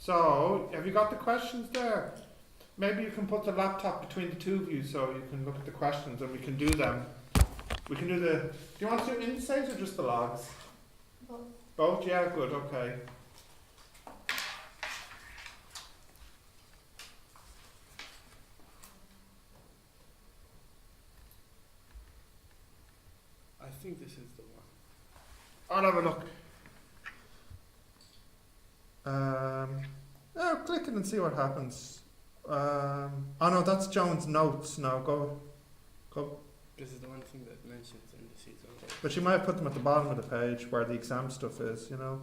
So, have you got the questions there? Maybe you can put the laptop between the two of you so you can look at the questions and we can do them. We can do do you want to do indices or just the logs? Both. Both? Yeah, good, okay. I think this is the one. I'll have a look. Click it and see what happens. Oh no, that's Joan's notes now. Go. This is the one thing that mentions indices. Okay. But she might have put them at the bottom of the page where the exam stuff is, you know.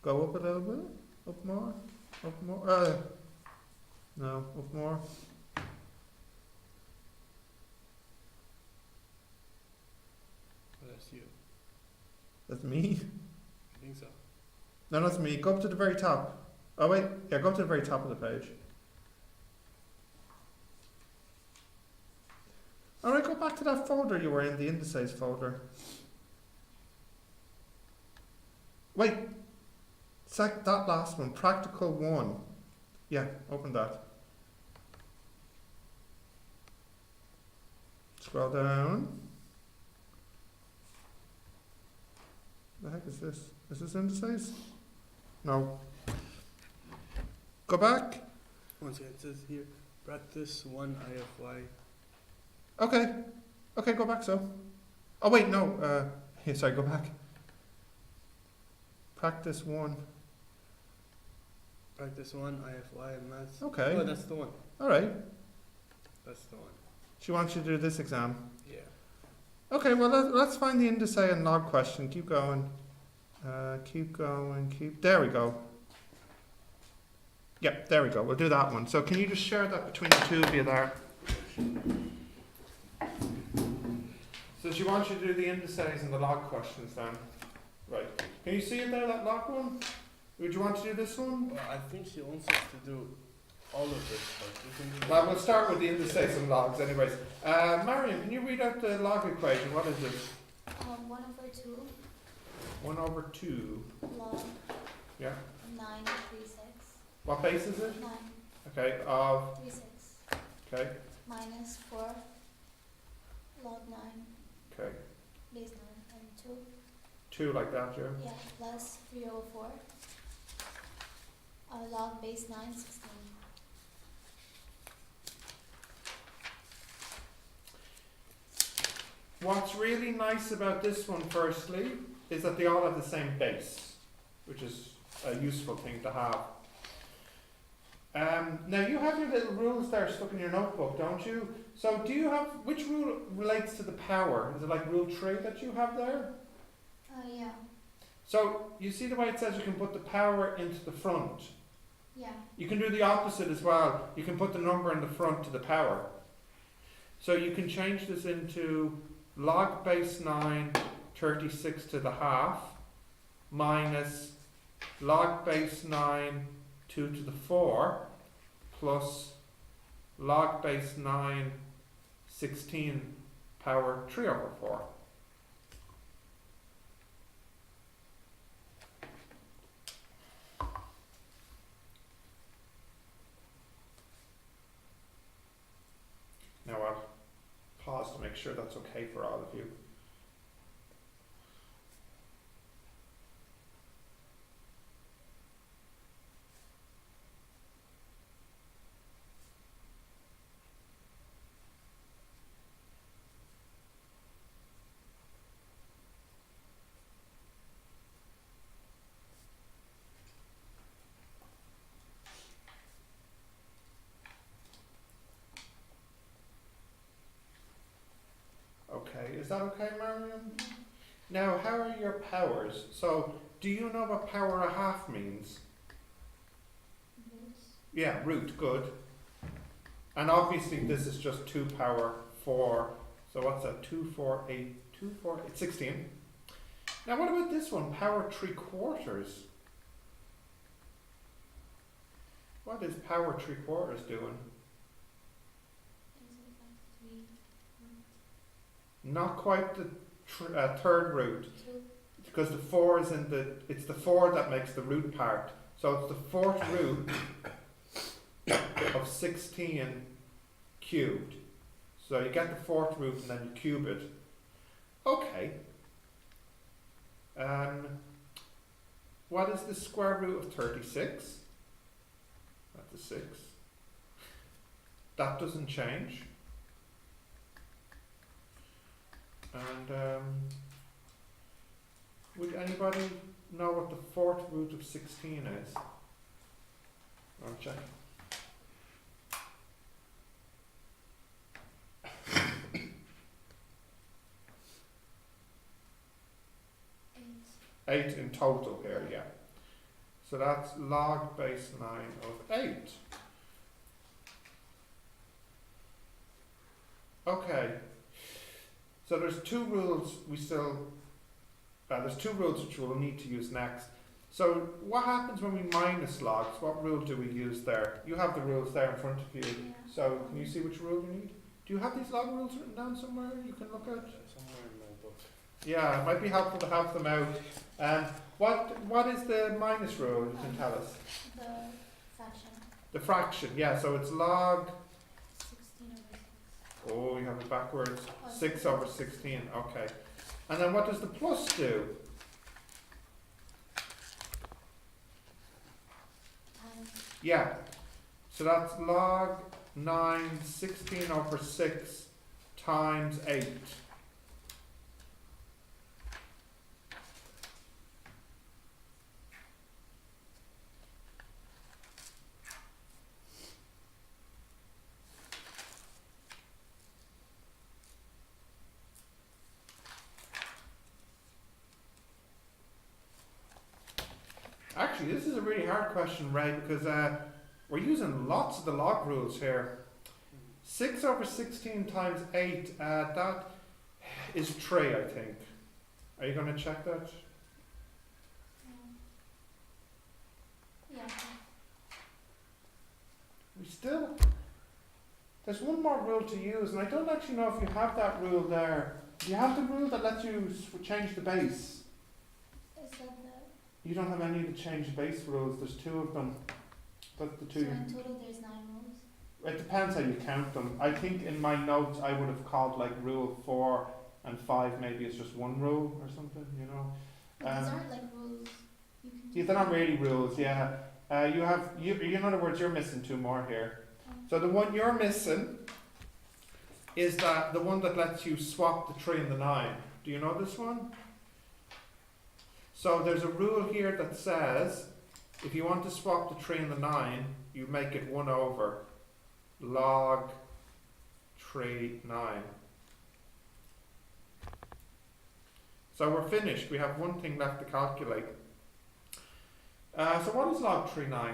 Go up a little bit. Up more. Up more. No, up more. Oh, that's you. That's me. I think so. No, that's me. Go up to the very top. Oh wait, yeah, go up to the very top of the page. Alright, go back to that folder you were in, the indices folder. Wait, that last one, practical 1. Yeah, open that. Scroll down. The heck is this? Is this indices? No. Go back. Once again, it says here, practice 1 IFY. Okay. Okay, go back so. Oh wait, no. Here, sorry, go back. Practice 1. Practice 1 IFY and maths. Okay. Oh, that's the one. Alright. That's the one. She wants you to do this exam. Yeah. Okay, well let's find the indice and log question. Keep going. Keep going. There we go. Yep, there we go. We'll do that one. So can you just share that between the two of you there? So she wants you to do the indices and the log questions then. Right. Can you see it there, that log one? Would you want to do this one? Well, I think she wants us to do all of this, but we can do Well, we'll start with the indices and logs anyways. Marion, can you read out the log equation? What is it? 1/2 1 over 2. log Yeah. 936. What base is it? 9 Okay, of, 36 okay, minus 4 log 9 okay. base 9 and 2. 2 like that, yeah. Yeah, plus 304 log base 9 16. What's really nice about this one, firstly, is that they all have the same base, which is a useful thing to have. Now you have your little rules there stuck in your notebook, don't you? So do you have, which rule relates to the power? Is it like rule 3 that you have there? Yeah. So you see the way it says you can put the power into the front. Yeah. You can do the opposite as well. You can put the number in the front to the power. So you can change this into log base 9 36 to the half minus log base 9 2 to the 4 plus log base 9 16 power 3 over 4. Now I'll pause to make sure that's okay for all of you. Okay, is that okay, Marion? Now, how are your powers? So, do you know what power a half means? Yes. Yeah, root, good. And obviously this is just 2 power 4. So what's that? 2, 4, 8, 2, 4, 8, 16. Now what about this one? Power 3/4. What is power 3/4 doing? Not quite the third root. 2. Because the 4 is in the, it's the 4 that makes the root part. So it's the fourth root of 16 cubed. So you get the fourth root and then you cube it. Okay. What is the square root of 36? That's a 6. That doesn't change. And would anybody know what the fourth root of 16 is? I'll check. Eight. 8 in total here, yeah. So that's log base 9 of 8. Okay. So there's two rules there's two rules which we'll need to use next. So what happens when we minus logs? What rule do we use there? You have the rules there in front of you. Yeah. So can you see which rule you need? Do you have these log rules written down somewhere you can look at? Somewhere in my book. Yeah, it might be helpful to have them out. What is the minus rule? You can tell us. The fraction. The fraction, yeah. So it's log. 16 over 6. Oh, you have it backwards. Oh, 6 over 16. Okay. And then what does the plus do? Times. Yeah. So that's log 9, 16 over 6 times 8. Actually, this is a really hard question, Ray, because we're using lots of the log rules here. 6 over 16 times 8, that is 3, I think. Are you going to check that? Yeah. We still... There's one more rule to use, and I don't actually know if you have that rule there. Do you have the rule that lets you change the base? Is that the... You don't have any of the change the base rules. There's 2 of them. That's the 2. So in total there's 9 rules? It depends how you count them. I think in my notes I would have called like rule 4 and 5 maybe it's just one rule or something, you know. But these aren't like rules. You can Yeah, they're not really rules, yeah. In other words, you're missing 2 more here. So the one you're missing is that the one that lets you swap the 3 and the 9. Do you know this one? So there's a rule here that says if you want to swap the 3 and the 9, you make it 1 over log 3, 9. So we're finished. We have one thing left to calculate. So what is log 3, 9?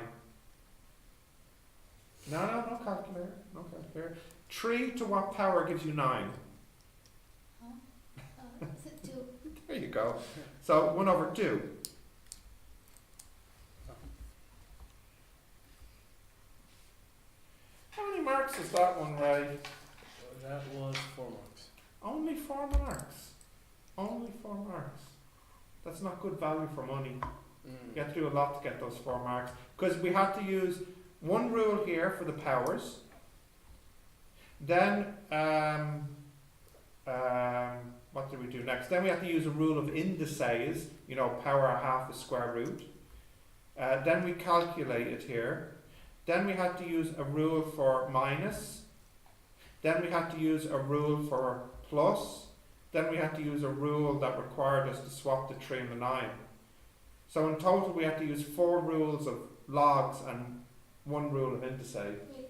No calculator. No calculator. 3 to what power gives you 9? Huh? 2. There you go. So 1 over 2. How many marks is that one, Ray? That was 4 marks. Only 4 marks. Only 4 marks. That's not good value for money. You have to do a lot to get those 4 marks. Because we have to use one rule here for the powers. Then, what do we do next? Then we have to use a rule of indices, you know, power half the square root. Then we calculate it here. Then we have to use a rule for minus. Then we have to use a rule for plus. Then we have to use a rule that required us to swap the 3 and the 9. So in total we have to use 4 rules of logs and 1 rule of indices. Wait.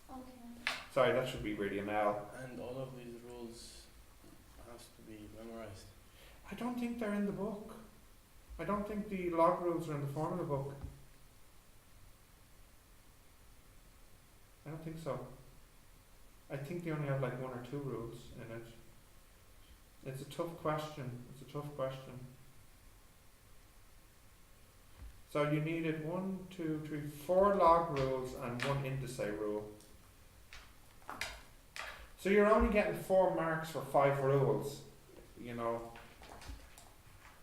Okay. Sorry, that should be really an L. And all of these rules has to be memorized. I don't think they're in the book. I don't think the log rules are in the formula book. I don't think so. I think they only have like 1 or 2 rules in it. It's a tough question. It's a tough question. So you needed 1, 2, 3, 4 log rules and 1 indice rule. So you're only getting 4 marks for 5 rules, you know.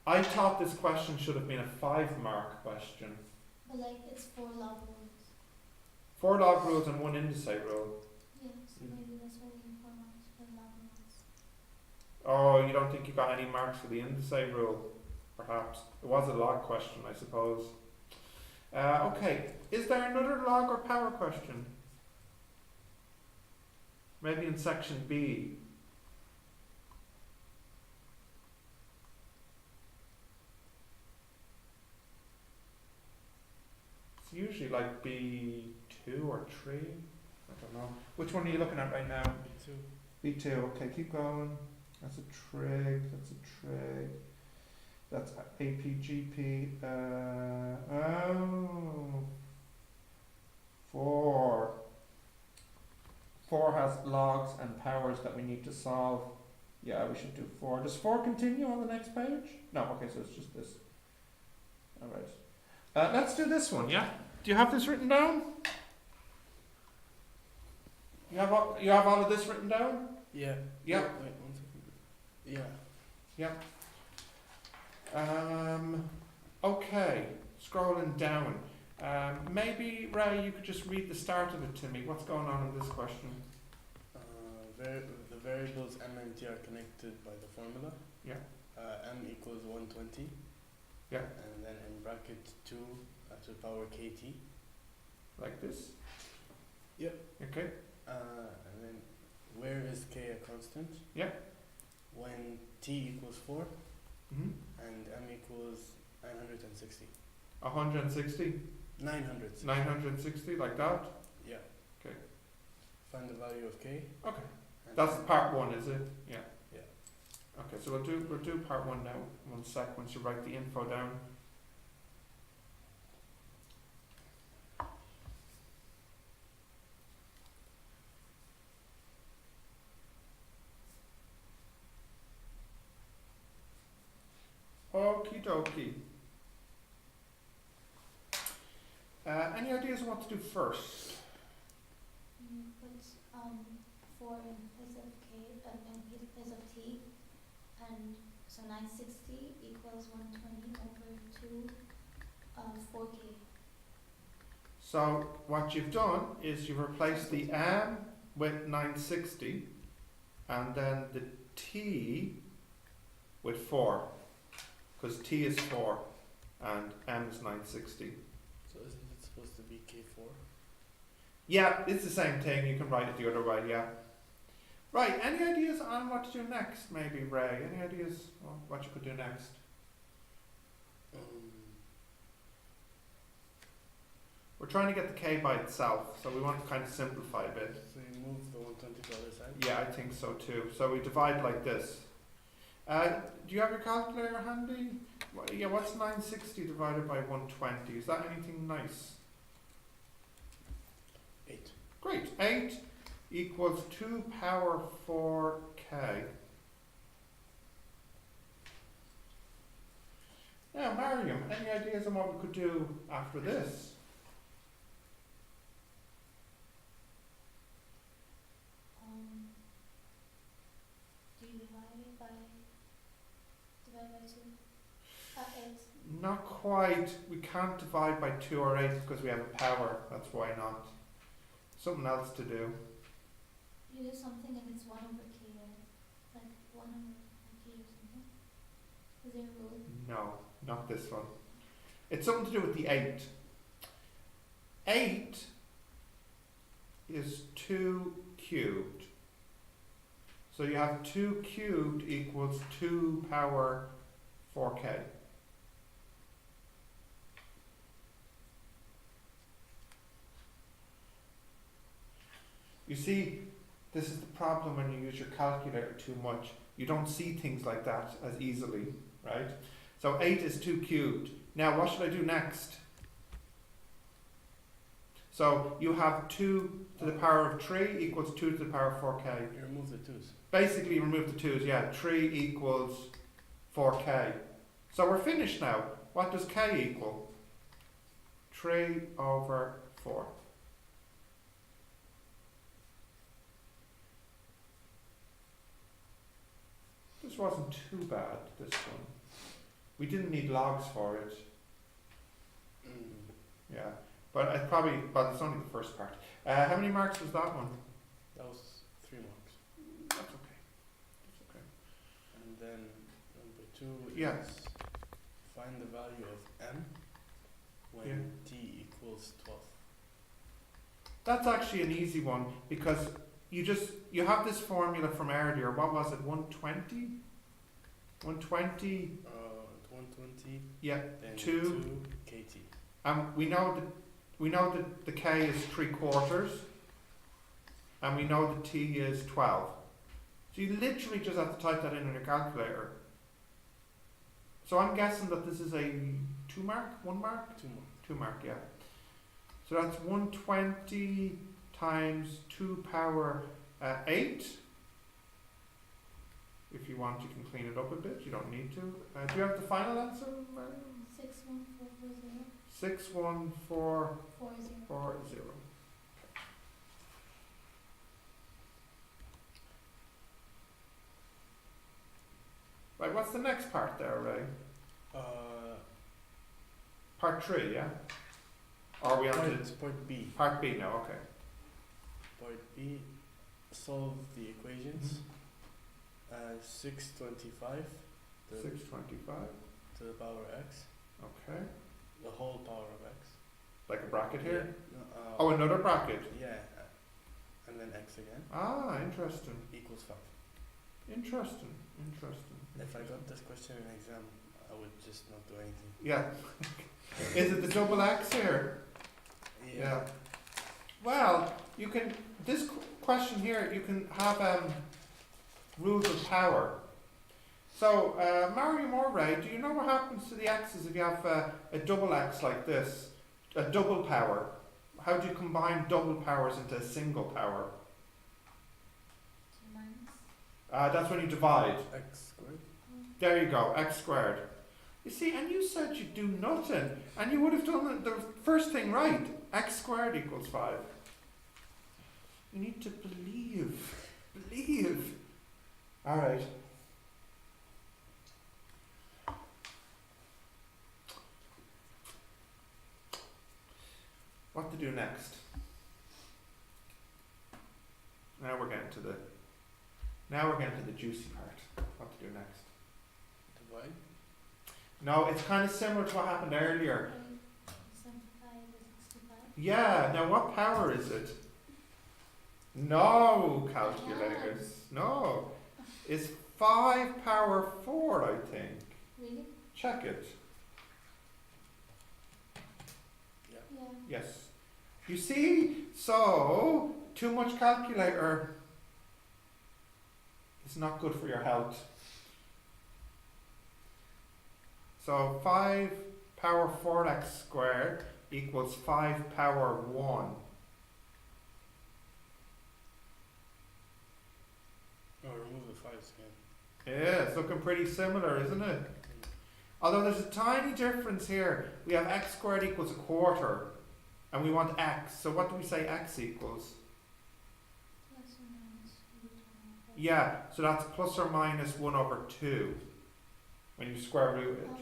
I thought this question should have been a 5-mark question. But like it's 4 log rules. 4 log rules and 1 indice rule. Yeah, so maybe that's why we need 4 marks for log rules. Oh, you don't think you got any marks for the indice rule? Perhaps. It was a log question, I suppose. Okay, is there another log or power question? Maybe in section B. It's usually like B2 or 3. I don't know. Which one are you looking at right now? B2. B2, okay, keep going. That's a trig, that's a trig. That's APGP. Oh. 4. 4 has logs and powers that we need to solve. Yeah, we should do 4. Does 4 continue on the next page? No, okay, so it's just this. Alright. Let's do this one, yeah? Do you have this written down? You have all of this written down? Yeah. Yeah. Wait, 1 second. Yeah. Okay, scrolling down. Maybe, Ray, you could just read the start of it to me. What's going on in this question? The variables m and t are connected by the formula. Yeah. M equals 120. Yeah. And then in bracket 2 to the power kt. Like this? Yep. Okay. And then where is k a constant? Yeah. When t equals 4 Mm-hmm. and m equals 960. 160? 960. 960, like that? Yeah. Okay. Find the value of k. Okay. And That's then- part 1, is it? Yeah. Yeah. Okay, so we'll do part 1 now. 1 sec, once you write the info down. Okie dokie. Any ideas on what to do first? Put 4 in place of k, in place of t, and so 960 equals 120 over 2 4k. So what you've done is you've replaced the m with 960 and then the t with 4, because t is 4 and m is 960. So isn't it supposed to be k4? Yeah, it's the same thing. You can write it the other way, yeah. Right, any ideas on what to do next, maybe, Ray? Any ideas on what you could do next? We're trying to get the k by itself, so we want to kind of simplify a bit. So you move the 120 to the other side? Yeah, I think so too. So we divide like this. Do you have your calculator handy? Yeah, what's 960 divided by 120? Is that anything nice? 8. Great. 8 equals 2 power 4k. Now, Mariam, any ideas on what we could do after this? Do you divide it by 2? 8. Not quite. We can't divide by 2 or 8 because we have a power. That's why not. Something else to do. You do something and it's 1 over k, right? Like 1 over k or something? Is there a rule? No, not this one. It's something to do with the 8. 8 is 2 cubed. So you have 2 cubed equals 2 power 4k. You see, this is the problem when you use your calculator too much. You don't see things like that as easily, right? So 8 is 2 cubed. Now what should I do next? So you have 2 to the power of 3 equals 2 to the power of 4k. You remove the 2's. Basically remove the 2's, yeah. 3 equals 4k. So we're finished now. What does k equal? 3 over 4. This wasn't too bad, this one. We didn't need logs for it. Yeah, but it's probably, but it's only the first part. How many marks was that one? That was 3 marks. That's okay. That's okay. And then number 2 Yeah. is find the value of m when Yeah. t equals 12. That's actually an easy one because you have this formula from earlier. What was it? 120? 120. 120. Yeah. Then 2 kt. We know that the k is 3/4, and we know the t is 12. So you literally just have to type that in your calculator. So I'm guessing that this is a 2 mark, 1 mark, 2 marks. 2 mark, yeah. So that's 120 times 2 power 8. If you want, you can clean it up a bit. You don't need to. Do you have the final answer, Mariam? 61440. 61440. Right, what's the next part there, Ray? Part 3, yeah? Or are we on to Part B. part B now? Okay. Part B, solve the equations. 625 to 625. to the power x, Okay. the whole power of x. Like a bracket here? Yeah. No, Oh, another bracket. yeah, and then x again Ah, interesting. equals 5. Interesting. Interesting. If I got this question in an exam, I would just not do anything. Yeah. Is it the double x here? Yeah. Well, you can, this question here, you can have rules of power. So, Mariam or Ray, do you know what happens to the x's if you have a double x like this? A double power. How do you combine double powers into a single power? 2 minus. That's when you divide. X squared. There you go, x squared. You see, and you said you'd do nothing, and you would have done the first thing right. X squared equals 5. You need to believe. Believe. Alright. What to do next? Now we're getting to the juicy part. What to do next? Divide. No, it's kind of similar to what happened earlier. 75 is 65. Yeah, now what power is it? No, calculators. No. It's 5 power 4, I think. Really? Check it. Yeah. Yeah. Yes. You see? So, too much calculator is not good for your health. So 5 power 4x squared equals 5 power 1. Oh, remove the 5s again. Yeah, it's looking pretty similar, isn't it? Although there's a tiny difference here. We have x squared equals 1/4, and we want x. So what do we say x equals? Plus or minus root over. Yeah, so that's plus or minus 1/2 when you square root it. Oh,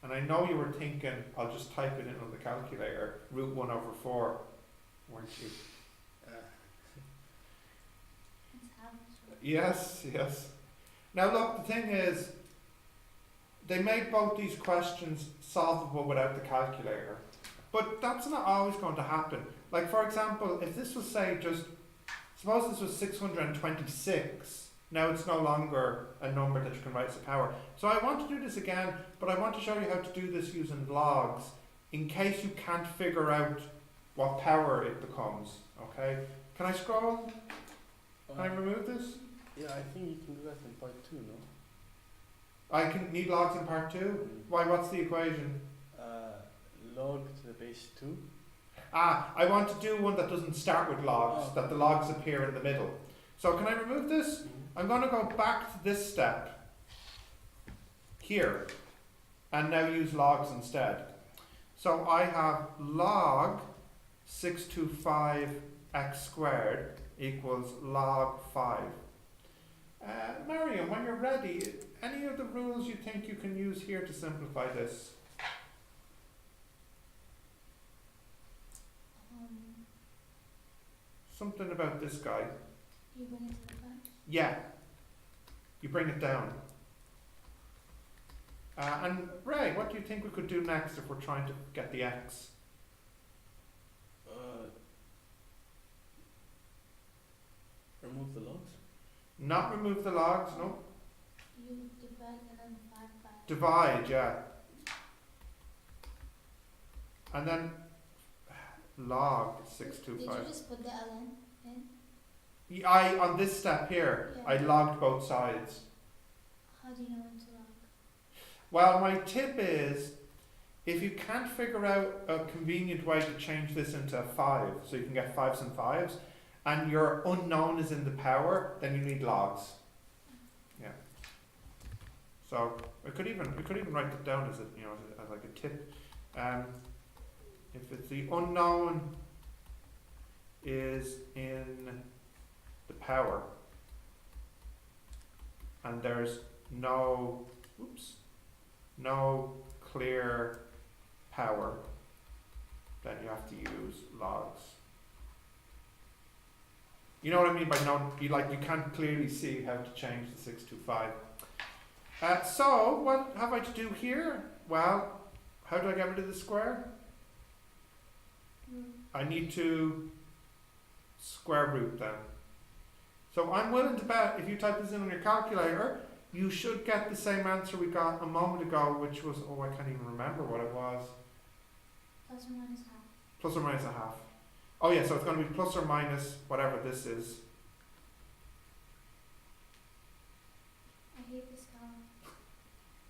And I know you were thinking, I'll just type it in on the calculator, root 1/4, weren't you? it's half. So. Yes, yes. Now look, the thing is, they made both these questions solvable without the calculator. But that's not always going to happen. Like for example, if this was say just, suppose this was 626, now it's no longer a number that you can write as a power. So I want to do this again, but I want to show you how to do this using logs, in case you can't figure out what power it becomes, okay? Can I scroll? Can I remove this? Yeah, I think you can do that in part 2, no? I can need logs in part 2? Why, what's the equation? Log to the base 2. I want to do one that doesn't start with logs, that the logs appear in the middle. So can I remove this? Mm-hmm. I'm going to go back to this step here and now use logs instead. So I have log 625 x squared equals log 5. Mariam, when you're ready, any of the rules you think you can use here to simplify this? Something about this guy. You bring it to the front. Yeah. You bring it down. And Ray, what do you think we could do next if we're trying to get the x? Remove the logs? Not remove the logs, no. You divide and then 5 by. Divide, yeah. And then log Did 625. you just put the ln in? On this step here, Yeah. I logged both sides. How do you know when to log? Well, my tip is, if you can't figure out a convenient way to change this into a 5, so you can get 5s and 5s, and your unknown is in the power, then you need logs. Yeah. So we could even write it down as as like a tip. If it's the unknown is in the power, and there's no clear power, then you have to use logs. You know what I mean by you can't clearly see how to change the 625. So what have I to do here? Well, how do I get rid of the square? I need to square root them. So I'm willing to bet if you type this in on your calculator, you should get the same answer we got a moment ago, which was, I can't even remember what it was. Plus or minus half. Plus or minus a half. Oh yeah, so it's going to be plus or minus whatever this is. I hate this cow.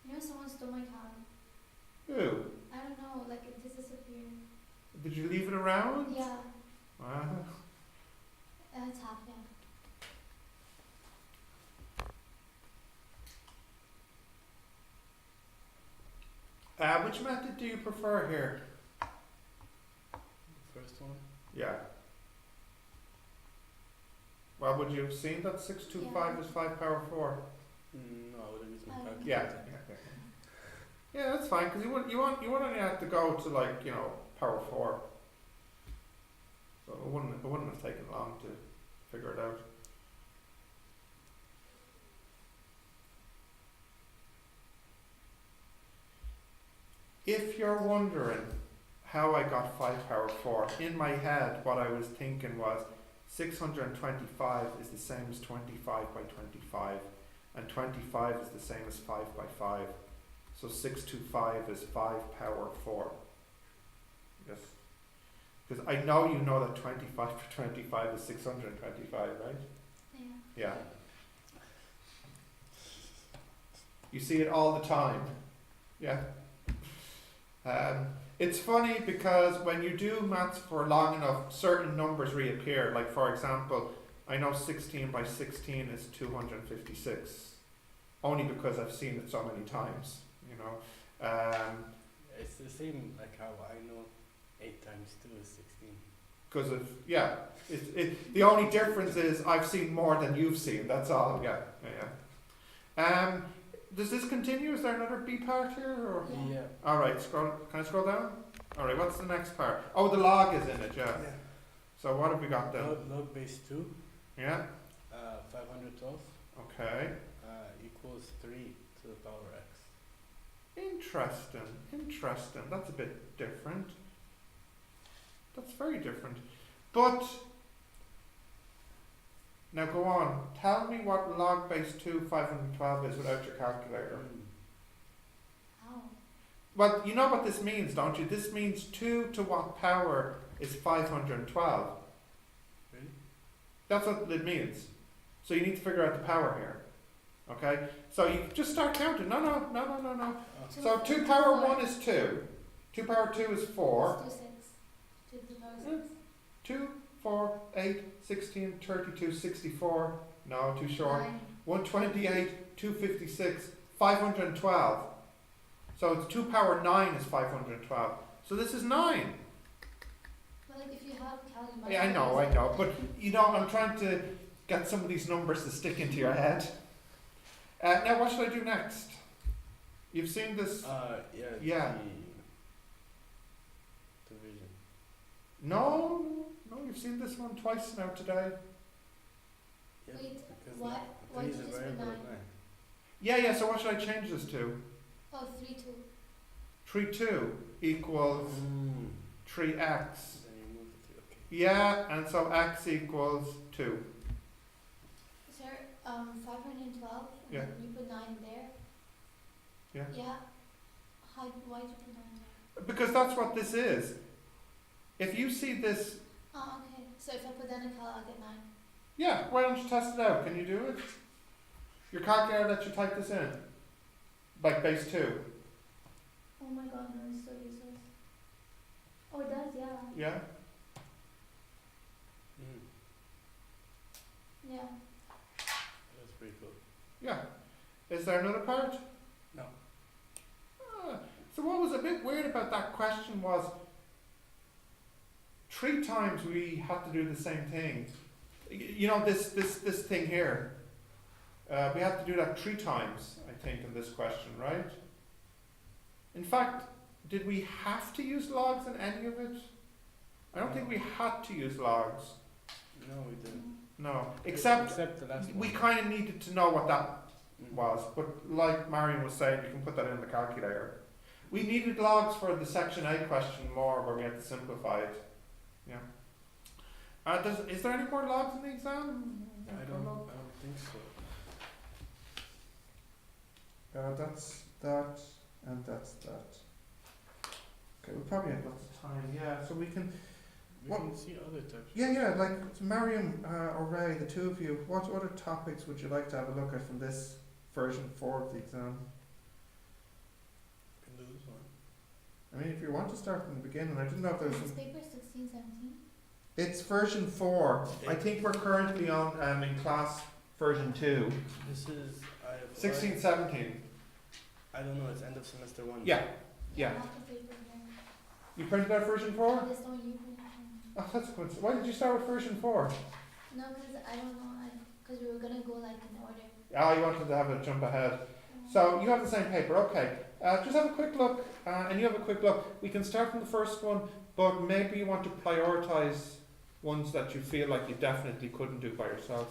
You know someone stole my cow? Who? I don't know, like it just disappeared. Did you leave it around? Yeah, Wow. it's half, yeah. Which method do you prefer here? The first one? Yeah. Well, would you have seen that 625 is 5 power 4? No, I would have used my Oh. calculator. Yeah. Yeah, that's fine, because you only have to go to power 4. So it wouldn't have taken long to figure it out. If you're wondering how I got 5 power 4, in my head what I was thinking was 625 is the same as 25 by 25, and 25 is the same as 5 by 5. So 625 is 5 power 4. Yes. Because I know you know that 25 by 25 is 625, right? Yeah. Yeah. You see it all the time. Yeah. It's funny because when you do maths for long enough, certain numbers reappear. Like for example, I know 16 by 16 is 256, only because I've seen it so many times. It's the same like how I know 8 times 2 is 16. Because the only difference is I've seen more than you've seen. That's all. Yeah. Does this continue? Is there another B part here? Or? Yeah. All right. Can I scroll down? All right. What's the next part? Oh, the log is in it. Yeah. So what have we got then? Log base 2, Yeah. 512, Okay. equals 3 to the power x. Interesting. That's a bit different. That's very different. But now go on. Tell me what log base 2 512 is without your calculator. How? Well, you know what this means, don't you? This means 2 to what power is 512. Really? That's what it means. So you need to figure out the power here. Okay? So you just start counting. No. So 2 power 1 is 2. 2 power 2 is 4. Let's do 6. 2 to the power 6. 2, 4, 8, 16, 32, 64. No, too short. 9. 128, 256, 512. So it's 2 power 9 is 512. So this is 9. But like if you have calculator. Yeah, I know. But I'm trying to get some of these numbers to stick into your head. Now what should I do next? You've seen this? Yeah. Yeah. The division. No, you've seen this one twice now today. Yeah, Wait, because why- why three did is you a just put variable of 9? 9. Yeah, so what should I change this to? Oh, 3, 2. 3, 2 equals Mm. 3x. Then you move the 3, okay. Yeah, and so x equals 2. Sir, 512, and Yeah. then you put 9 there. Yeah. Yeah. Why did you put 9 there? Because that's what this is. If you see this, Oh, okay. So if I put that in cal, I'll get 9. yeah, why don't you test it out? Can you do it? Your calculator lets you type this in. Like base 2. Oh my god, no, it's so useless. Oh, it does, yeah. Yeah? Mm. Yeah. That's pretty cool. Yeah. Is there another part? No. So what was a bit weird about that question was 3 times we had to do the same thing. You know, this thing here. We had to do that 3 times, I think, in this question, right? In fact, did we have to use logs in any of it? I don't think we had to use logs. No, we didn't. No. Except the last one. we kind of needed to know what that Mm. was. But like Marion was saying, you can put that in the calculator. We needed logs for the section A question more, where we had to simplify it. Yeah. Is there any more logs in the exam? I don't think so. That's that, and that's that. Okay, we probably have lots of time. Yeah, so we can. We What- can see other types. Yeah. Like Mariam or Ray, the two of you. What other topics would you like to have a look at from this version 4 of the exam? We can do this one. I mean, if you want to start from the beginning, I didn't know if there was It's some. paper 16, 17. It's version 4. I think we're currently on in class version 2. This is 16, 17. I don't know. It's end of semester 1. Yeah. I Yeah. have the paper here. You printed out version 4? This one you put. Oh, that's good. So why did you start with version 4? No, because I don't know. Because we were gonna go like in order. Oh, you wanted to have a jump ahead. So you have the same paper, okay. Just have a quick look, and you have a quick look. We can start from the first one, but maybe you want to prioritise ones that you feel like you definitely couldn't do by yourself.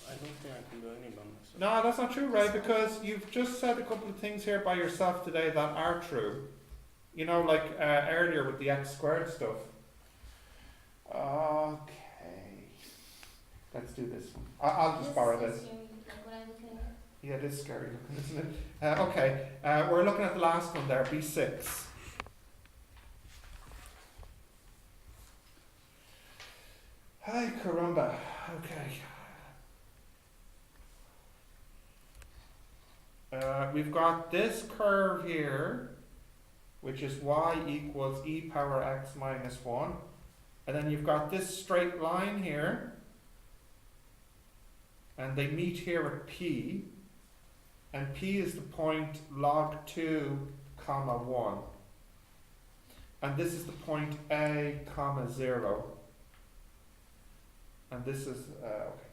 I don't think I can do any by myself. No, that's not true, Ray, because you've just said a couple of things here by yourself today that are true. You know, like earlier with the x squared stuff. Okay. Let's do this one. I'll just borrow this. Scary, like when I look at it. Yeah, it is scary looking, isn't it? Okay, we're looking at the last one there, B6. Hi, caramba. Okay. We've got this curve here, which is y equals e power x minus 1. And then you've got this straight line here. And they meet here at P. And P is the point log 2 comma 1. And this is the point A comma 0. And this is, okay.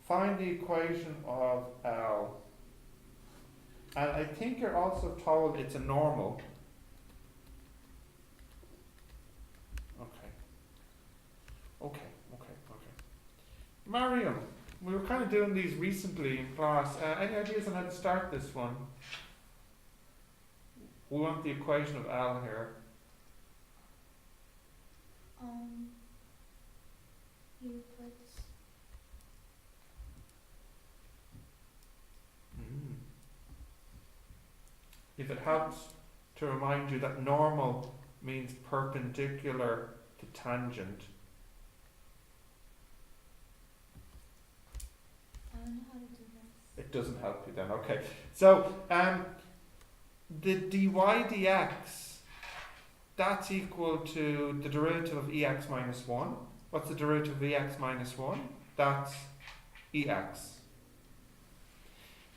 Find the equation of L. And I think you're also told it's a normal. Okay. Mariam, we were kind of doing these recently in class. Any ideas on how to start this one? We want the equation of L here. You put. If it helps to remind you that normal means perpendicular to tangent. I don't know how to do this. It doesn't help you then, okay. So, the dy dx, that's equal to the derivative of ex minus 1. What's the derivative of ex minus 1? That's ex.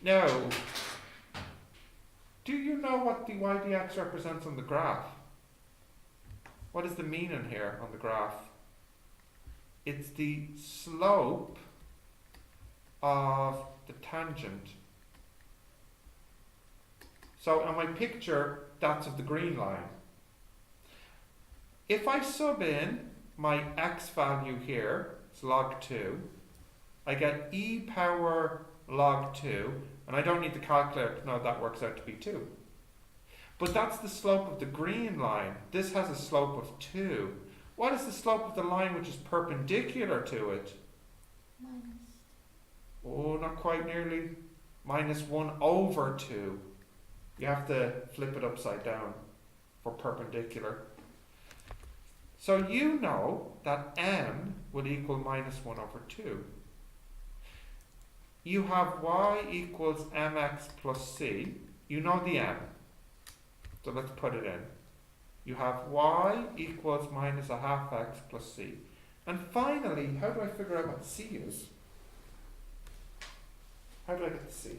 Now, do you know what dy dx represents on the graph? What is the meaning here on the graph? It's the slope of the tangent. So on my picture, that's of the green line. If I sub in my x value here, it's log 2, I get e power log 2, and I don't need the calculator to know that works out to be 2. But that's the slope of the green line. This has a slope of 2. What is the slope of the line which is perpendicular to it? Minus. Oh, not quite nearly. Minus 1 over 2. You have to flip it upside down for perpendicular. So you know that m will equal minus 1 over 2. You have y equals mx plus c. You know the m. So let's put it in. You have y equals minus a half x plus c. And finally, how do I figure out what c is? How do I get the c?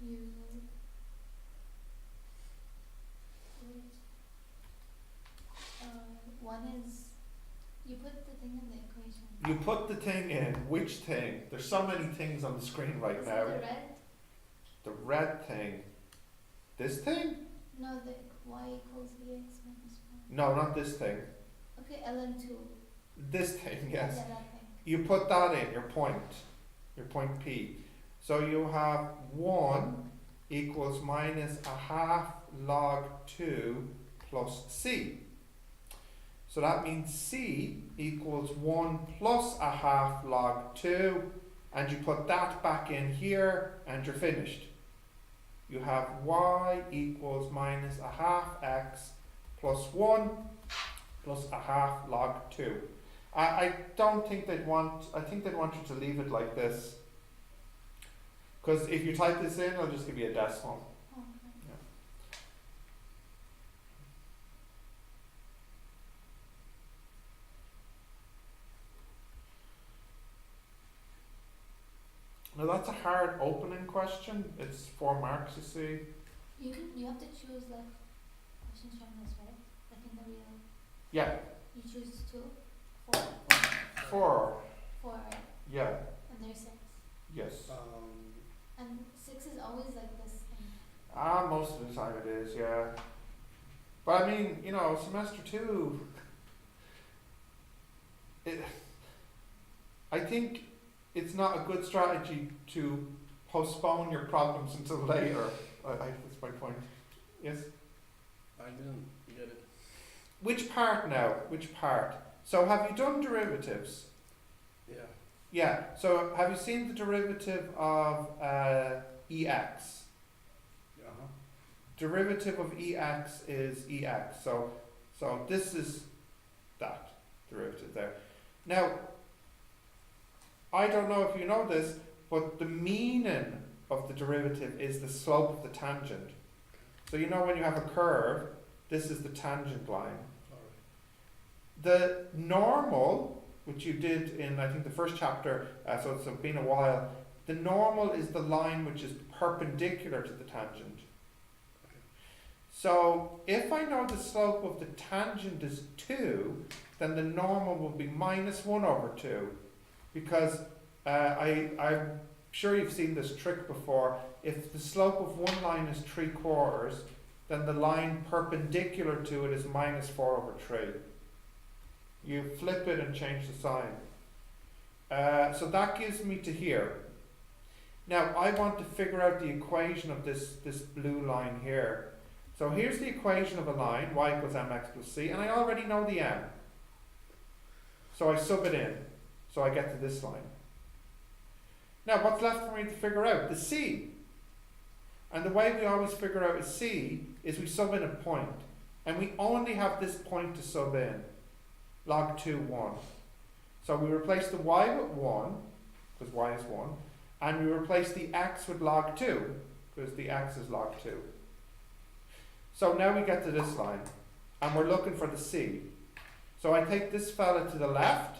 You wait. One is you put the thing in the equation. You put the thing in. Which thing? There's so many things on the screen right Is now. it the red? The red thing. This thing? No, the y equals ex minus 1. No, not this thing. Okay, ln2. This thing, yes. Yeah, that thing. You put that in, your point P. So you have 1 equals minus a half log 2 plus c. So that means c equals 1 plus a half log 2, and you put that back in here, and you're finished. You have y equals minus a half x plus 1 plus a half log 2. I don't think they'd want, I think they'd want you to leave it like this. Because if you type this in, I'll just give you a decimal. Okay. Now that's a hard opening question. It's 4 marks, you see. You have to choose like questions from this, right? Like in the real. Yeah, You choose 2, 4, 4. 4, right? Yeah, And there's 6. yes. And 6 is always like this thing. Most of the time it is, yeah. But I mean, you know, semester 2, I think it's not a good strategy to postpone your problems until later. That's my point. Yes? I didn't get it. Which part now? Which part? So have you done derivatives? Yeah. Yeah. So have you seen the derivative of EX? Uh-huh. Derivative of EX is EX. So this is that derivative there. Now, I don't know if you know this, but the meaning of the derivative is the slope of the tangent. So you know when you have a curve, this is the tangent line. Alright. The normal, which you did in I think the first chapter, so it's been a while, the normal is the line which is perpendicular to the tangent. So if I know the slope of the tangent is 2, then the normal will be minus 1 over 2. Because I'm sure you've seen this trick before. If the slope of one line is 3/4, then the line perpendicular to it is minus 4 over 3. You flip it and change the sign. So that gives me to here. Now I want to figure out the equation of this blue line here. So here's the equation of a line, y equals mx plus c, and I already know the m. So I sub it in. So I get to this line. Now what's left for me to figure out? The c. And the way we always figure out a c is we sub in a point. And we only have this point to sub in. Log 2, 1. So we replace the y with 1, because y is 1. And we replace the x with log 2, because the x is log 2. So now we get to this line. And we're looking for the c. So I take this fella to the left.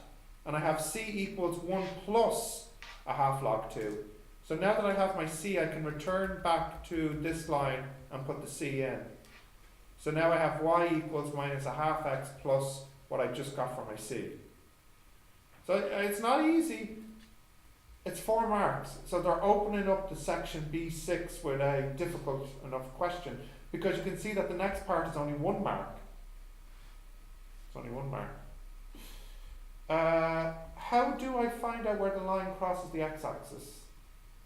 And I have c equals 1 plus a half log 2. So now that I have my c, I can return back to this line and put the c in. So now I have y equals minus a half x plus what I just got from my c. So it's not easy. It's 4 marks. So they're opening up the section B6 with a difficult enough question, because you can see that the next part is only 1 mark. It's only 1 mark. How do I find out where the line crosses the x-axis?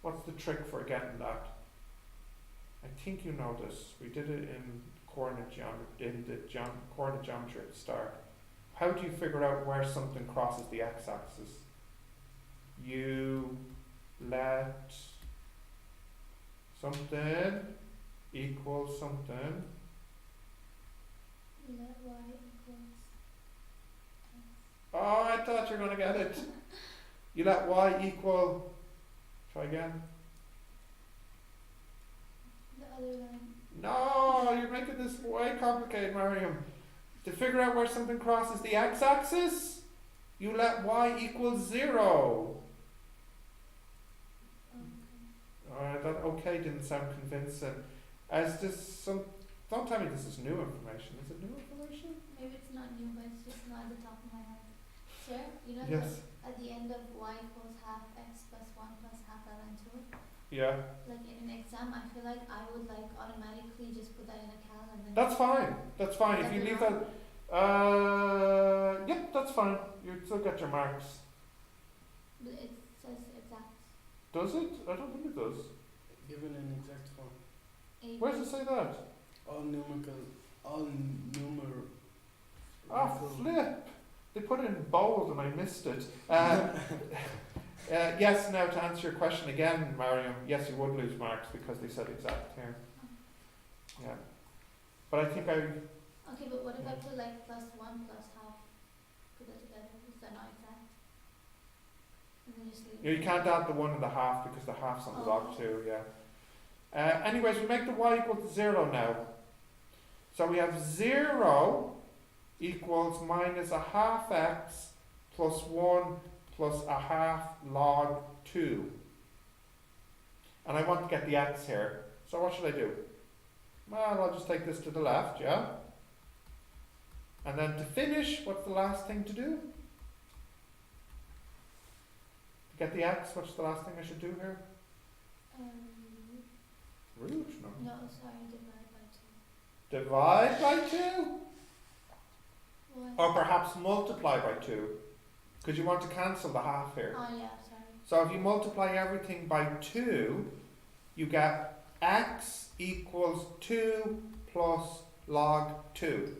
What's the trick for getting that? I think you know this. We did it in coordinate geometry at the start. How do you figure out where something crosses the x-axis? You let something equal something. Let y equals x. Oh, I thought you were going to get it. You let y equal, try again. The other line. No, you're making this way complicated, Mariam. To figure out where something crosses the x-axis, you let y equal 0. Okay. That okay didn't sound convincing. As this some, don't tell me this is new information. Is it new information? Maybe it's not new, but it's just not at the top of my head. Sure, you know Yes. at the end of y equals half x plus 1 plus half that line to it? Yeah. Like in an exam, I feel like I would like automatically just put that in a cal and then. That's fine. That's fine. If you leave that, yep, that's fine. You still get your marks. But it says exact. Does it? I don't think it does. Given an exact form. A. Where does it say that? All numerical. Ah, flip. They put it in bold and I missed it. Yes, now to answer your question again, Mariam, yes, you would lose marks because they said exact here. Yeah. But I think Okay, but what if I put like plus 1 plus half? Put that together. Is that not exact? And then just leave you can't add the 1 and the half because the half's on the log Oh. too, yeah. Anyways, we make the y equal to 0 now. So we have 0 equals minus a half x plus 1 plus a half log 2. And I want to get the x here. So what should I do? Well, I'll just take this to the left, yeah? And then to finish, what's the last thing to do? To get the x, what's the last thing I should do here? Root, no. No, sorry, divide by 2. Divide by 2? Why? Or perhaps multiply by 2. Because you want to cancel the half here. Oh yeah, sorry. So if you multiply everything by 2, you get x equals 2 plus log 2.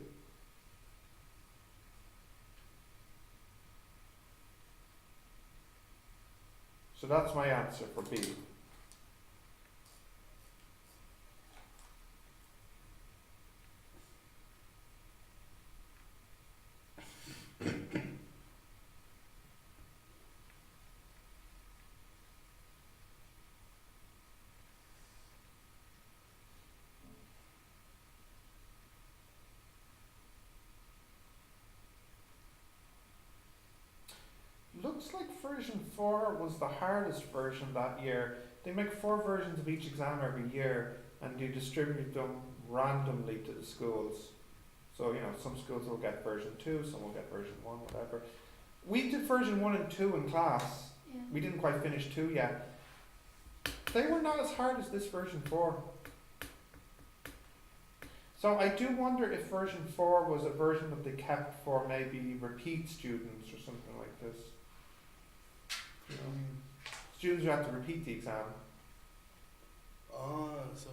So that's my answer for B. Looks like version 4 was the hardest version that year. They make 4 versions of each exam every year and you distribute them randomly to the schools. So, you know, some schools will get version 2, some will get version 1, whatever. We did version 1 and 2 in class. Yeah. We didn't quite finish 2 yet. They were not as hard as this version 4. So I do wonder if version 4 was a version that they kept for maybe repeat students or something like this. You know, students who have to repeat the exam. Oh, so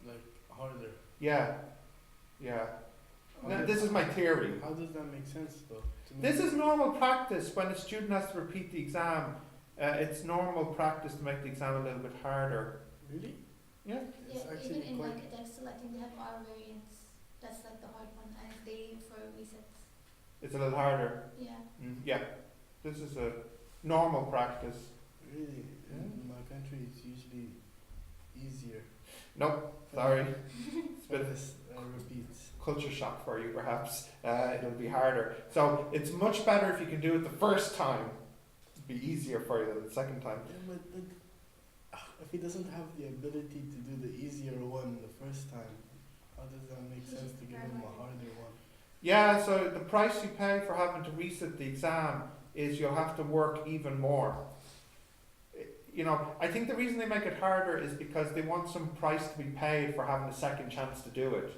like harder. Yeah, yeah. How Now, does- this is my theory. How does that make sense though? To me? This is normal practice when a student has to repeat the exam. It's normal practice to make the exam a little bit harder. Really? Yeah. It's Yeah, actually even in quite. like Dexter, I think they have R variants. That's like the hard one, and they for resets. It's a little harder. Yeah. Yeah. This is a normal practice. Really? Yeah. In my country, it's usually easier. Nope, sorry. It's a bit of This repeats. culture shock for you, perhaps. It'll be harder. So it's much better if you can do it the first time. It'll be easier for you than the second time. Yeah, but if he doesn't have the ability to do the easier one the first time, how does that make sense to give him a harder one? Yeah, so the price you pay for having to resit the exam is you'll have to work even more. You know, I think the reason they make it harder is because they want some price to be paid for having a second chance to do it.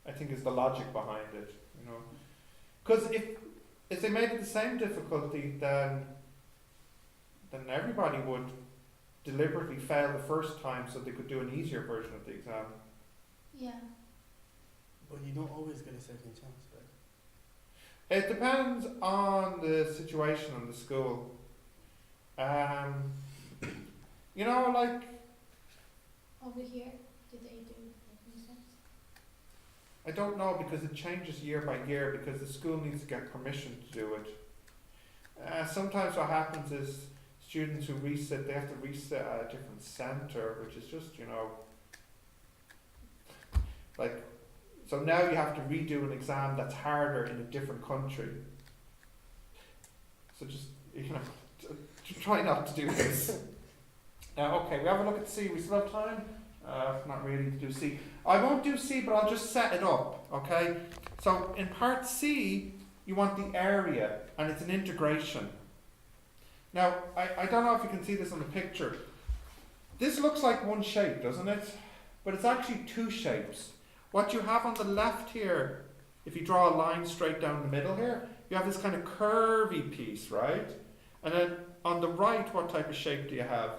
I think is the logic behind it, you know. Because if they made it the same difficulty, then everybody would deliberately fail the first time so they could do an easier version of the exam. Yeah. But you don't always get a second chance, right? It depends on the situation and the school. You know, like, Over here, do they do like resets? I don't know because it changes year by year because the school needs to get permission to do it. Sometimes what happens is students who resit, they have to resit at a different centre, which is just, you know, like, so now you have to redo an exam that's harder in a different country. So just, you know, try not to do this. Okay, we have a look at C. We still have time? Not really to do C. I won't do C, but I'll just set it up, okay? So in part C, you want the area, and it's an integration. Now, I don't know if you can see this on the picture. This looks like one shape, doesn't it? But it's actually two shapes. What you have on the left here, if you draw a line straight down the middle here, you have this kind of curvy piece, right? And then on the right, what type of shape do you have?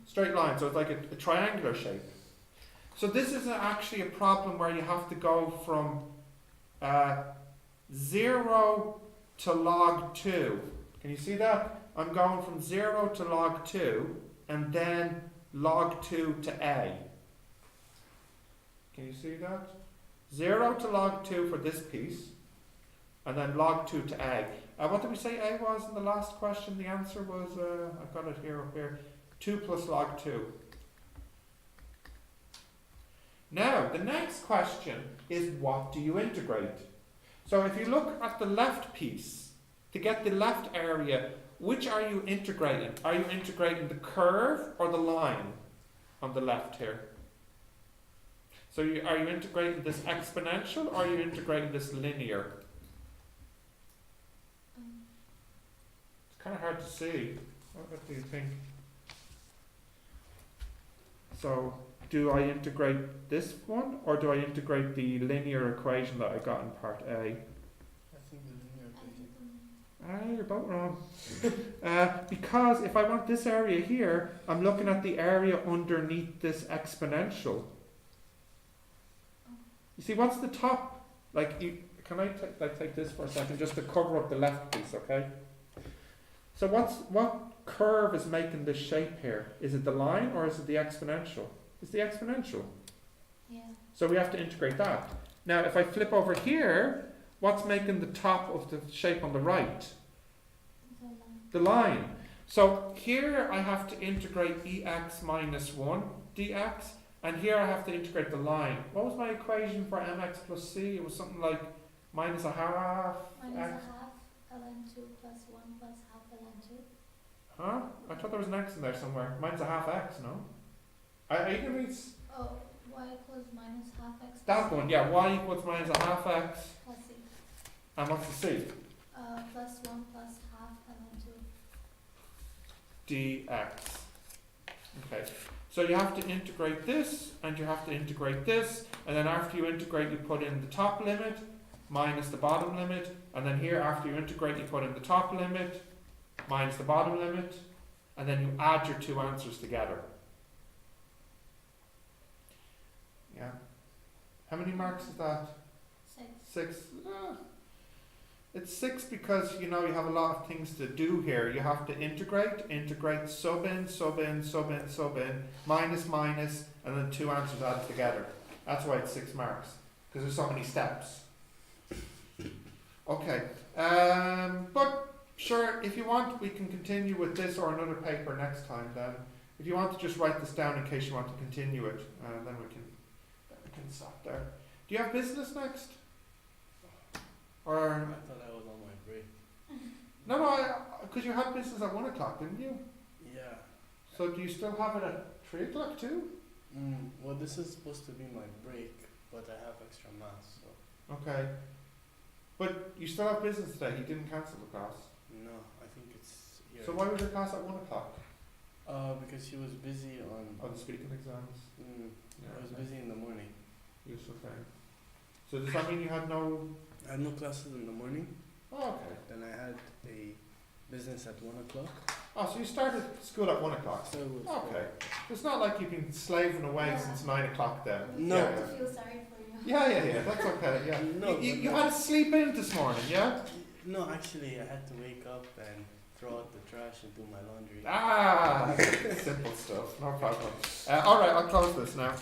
Straight line, so it's like a triangular shape. So this is actually a problem where you have to go from 0 to log 2. Can you see that? I'm going from 0 to log 2 and then log 2 to A. Can you see that? 0 to log 2 for this piece and then log 2 to A. What did we say A was in the last question? The answer was, I've got it here up here, 2 plus log 2. Now, the next question is what do you integrate? So if you look at the left piece, to get the left area, which are you integrating? Are you integrating the curve or the line on the left here? So are you integrating this exponential or are you integrating this linear? It's kind of hard to see. What do you think? So, do I integrate this one or do I integrate the linear equation that I got in part A? I think the linear equation. You're both wrong. Because if I want this area here, I'm looking at the area underneath this exponential. You see, what's the top? Like, can I take this for a second just to cover up the left piece, okay? So what curve is making this shape here? Is it the line or is it the exponential? It's the exponential. Yeah. So we have to integrate that. Now, if I flip over here, what's making the top of the shape on the right? The line. So here I have to integrate ex minus 1 dx, and here I have to integrate the line. What was my equation for mx plus c? It was something like minus a half Minus x. a half ln2 plus 1 plus half ln2. Huh? I thought there was an x in there somewhere. Mine's a half x, no? Are you gonna read Oh, y equals minus half x. that one? Yeah, y equals minus a half x. Plus c. And what's the c? Plus 1 plus half ln2. Dx. Okay. So you have to integrate this, and you have to integrate this, and then after you integrate, you put in the top limit minus the bottom limit, and then here after you integrate, you put in the top limit minus the bottom limit, and then you add your two answers together. Yeah. How many marks is that? 6. 6. It's 6 because you know you have a lot of things to do here. You have to integrate, sub in, minus, and then two answers added together. That's why it's 6 marks, because there's so many steps. Okay, but sure, if you want, we can continue with this or another paper next time then. If you want to just write this down in case you want to continue it, then we can stop there. Do you have business next? Or I thought I was on my break. no, because you had business at 1 o'clock, didn't you? Yeah. So do you still have it at 3 o'clock too? Well, this is supposed to be my break, but I have extra maths, so Okay. But you still have business today, you didn't cancel the class. No, I think it's here. So why was your class at 1 o'clock? Because she was busy on. On the speaking exams? I was busy in the morning. Useful thing. So does that mean you had no... I had no classes in the morning. Oh, okay. Then I had a business at 1 o'clock. Oh, so you started school at 1 o'clock? So it was Okay. It's not like you've been slaving away Yeah. since 9 o'clock then. No. I Yeah, have to feel sorry for you. yeah, that's okay, yeah. No, You but had to sleep in this morning, yeah? no, actually, I had to wake up and throw out the trash and do my laundry. Ah, simple stuff, no problem. Alright, I'll close this now.